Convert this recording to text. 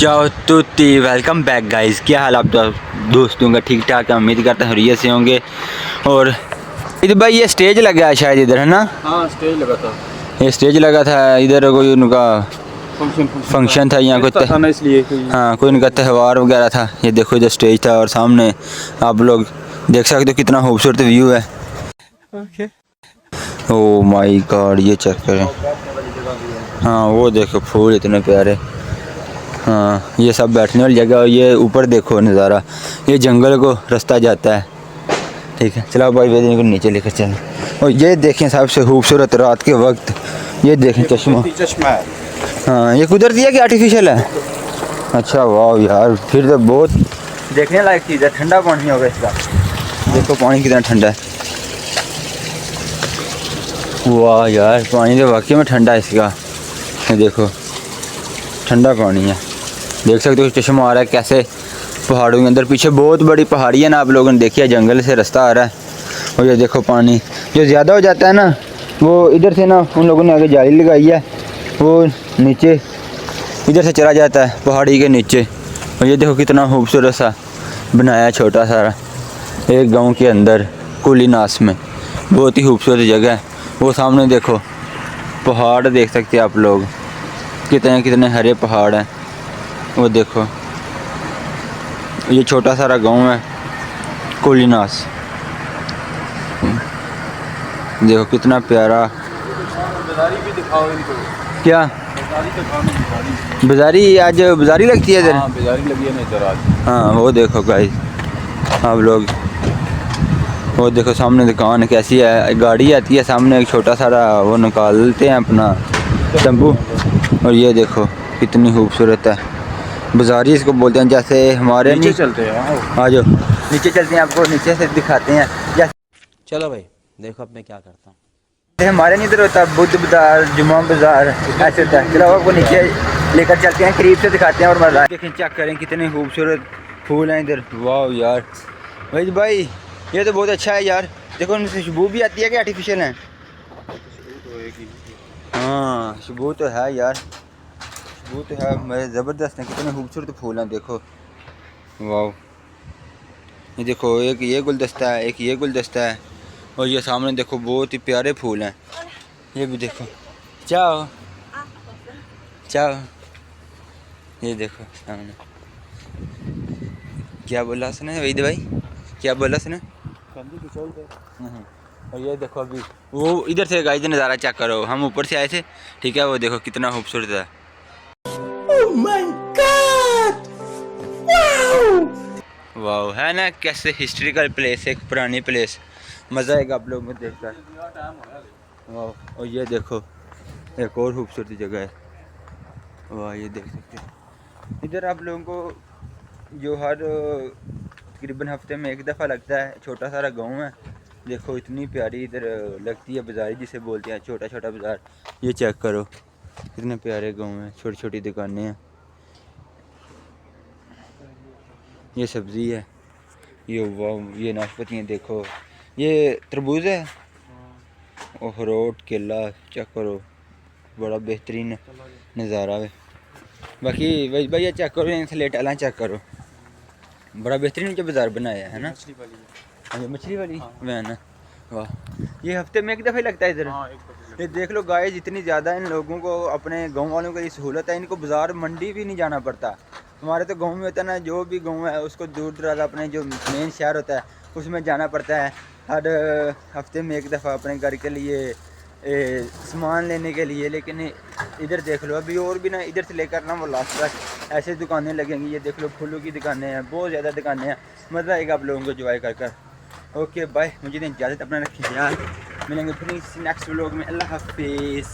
जाओ तुत्ती welcome back guys. क्या हाल आप दोस्तों का? ठीक ठाक है, उम्मीद करते हैं हुर्रियत से होंगे। और इधर भाई ये स्टेज लगा है शायद इधर, है ना? हाँ स्टेज लगा था। ये स्टेज लगा था इधर, कोई उनका फंक्शन था यहाँ, कोई था ना, इसलिए हाँ कोई उनका त्यौहार वगैरह था। ये देखो इधर स्टेज था और सामने आप लोग देख सकते हो कितना खूबसूरत व्यू है। ओ माय गॉड, ये चेक करें। हाँ वो देखो फूल इतने प्यारे। हाँ ये सब बैठने वाली जगह। और ये ऊपर देखो नज़ारा, ये जंगल को रास्ता जाता है। ठीक है चलो भाई वेदी को नीचे लेकर चलें। और ये देखें सबसे खूबसूरत रात के वक्त, ये देखें चश्मा है। हाँ ये कुदरती है कि आर्टिफिशियल है? अच्छा वाह यार, फिर तो बहुत देखने लायक चीज़ है। ठंडा पानी होगा इसका, देखो पानी कितना ठंडा है। वाह यार पानी तो वाकई में ठंडा है इसका। ये देखो ठंडा पानी है, देख सकते हो चश्मा आ रहा है कैसे पहाड़ों के अंदर। पीछे बहुत बड़ी पहाड़ी है ना, आप लोगों ने देखी है, जंगल से रास्ता आ रहा है। और ये देखो पानी जो ज़्यादा हो जाता है ना, वो इधर से ना उन लोगों ने आगे जाली लगाई है, वो नीचे इधर से चला जाता है पहाड़ी के नीचे। और ये देखो कितना खूबसूरत सा बनाया, छोटा सारा एक गांव के अंदर कुलीनास में। बहुत ही खूबसूरत जगह है। वो सामने देखो पहाड़ देख सकते हैं आप लोग, कितने कितने हरे पहाड़ हैं। वो देखो ये छोटा सारा गांव है कुलीनास, देखो कितना प्यारा। बाजारी भी दिखाओ इनको। क्या बाजारी? आज बाजारी लगती है इधर? हाँ बाजारी लगी है ना इधर आज। हाँ वो देखो गाइस आप लोग, वो देखो सामने दुकान कैसी है। गाड़ी आती है सामने, एक छोटा सारा वो निकालते हैं अपना तंबू। और ये देखो कितनी खूबसूरत है बाजारी इसको बोलते हैं। जैसे हमारे नीचे चलते हैं, आ जाओ नीचे चलते हैं, आपको नीचे से दिखाते हैं। जैसे चलो भाई देखो अब मैं क्या करता हूँ। हमारे नहीं इधर होता बुद्ध बाजार, जुम्मा बाजार ऐसे होता है। चलो आपको नीचे लेकर चलते हैं, करीब से दिखाते हैं। और मजा देखें, चेक करें कितने खूबसूरत फूल हैं इधर। वाह यार भाई ये तो बहुत अच्छा है यार। देखो उनमें से खुशबू भी आती है कि आर्टिफिशियल है? हाँ खुशबू तो है यार, खुशबू तो है, मेरे ज़बरदस्त है। कितने खूबसूरत फूल हैं देखो। वाह ये देखो एक ये गुलदस्ता है, एक ये गुलदस्ता है। और ये सामने देखो बहुत ही प्यारे फूल हैं। ये भी देखो। चाओ चाओ, ये देखो सामने। क्या बोला उसने वहीद भाई, क्या बोला उसने? और ये देखो अभी वो इधर से गाइस नज़ारा चेक करो, हम ऊपर से आए थे। ठीक है वो देखो कितना खूबसूरत है। Oh my God! वाओ है ना, कैसे हिस्ट्रिकल प्लेस, एक पुरानी प्लेस। मज़ा आएगा आप लोगों को देखकर। वाह और ये देखो एक और खूबसूरत जगह है। वाह ये देख सकते हैं इधर आप लोगों को, जो हर तकरीबन हफ्ते में एक दफ़ा लगता है। छोटा सारा गांव है, देखो इतनी प्यारी इधर लगती है बाज़ारी जिसे बोलते हैं, छोटा छोटा बाज़ार। ये चेक करो कितने प्यारे गांव हैं, छोटी छोटी दुकानें हैं। ये सब्ज़ी है, ये वाह ये नाशपातियाँ देखो, ये तरबूज है। अखरोट केला चेक करो, बड़ा बेहतरीन नज़ारा है। बाकी भाई ये चेक करो, यहाँ से लेट आला चेक करो, बड़ा बेहतरीन जो बाज़ार बनाया है ना। ये मछली वाली वैन है। वाह ये हफ्ते में एक दफ़ा ही लगता है इधर। ये देख लो गाइस, इतनी ज़्यादा इन लोगों को, अपने गांव वालों को ये सहूलत है, इनको बाज़ार मंडी भी नहीं जाना पड़ता। हमारे तो गांव में होता है ना, जो भी गांव है उसको दूर दराज अपने जो मेन शहर होता है उसमें जाना पड़ता है हर हफ्ते में एक दफ़ा अपने घर के लिए सामान लेने के लिए। लेकिन इधर देख लो अभी और भी ना, इधर से लेकर ना वो लास्ट तक ऐसे दुकानें लगेंगी। ये देख लो फूलों की दुकानें हैं, बहुत ज़्यादा दुकानें हैं। मज़ा आएगा आप लोगों को एंजॉय कर। ओके बाय, मुझे इजाज़त, अपना रखिए ख्याल। मिलेंगे फिर नेक्स्ट व्लॉग में। अल्लाह हाफिज़।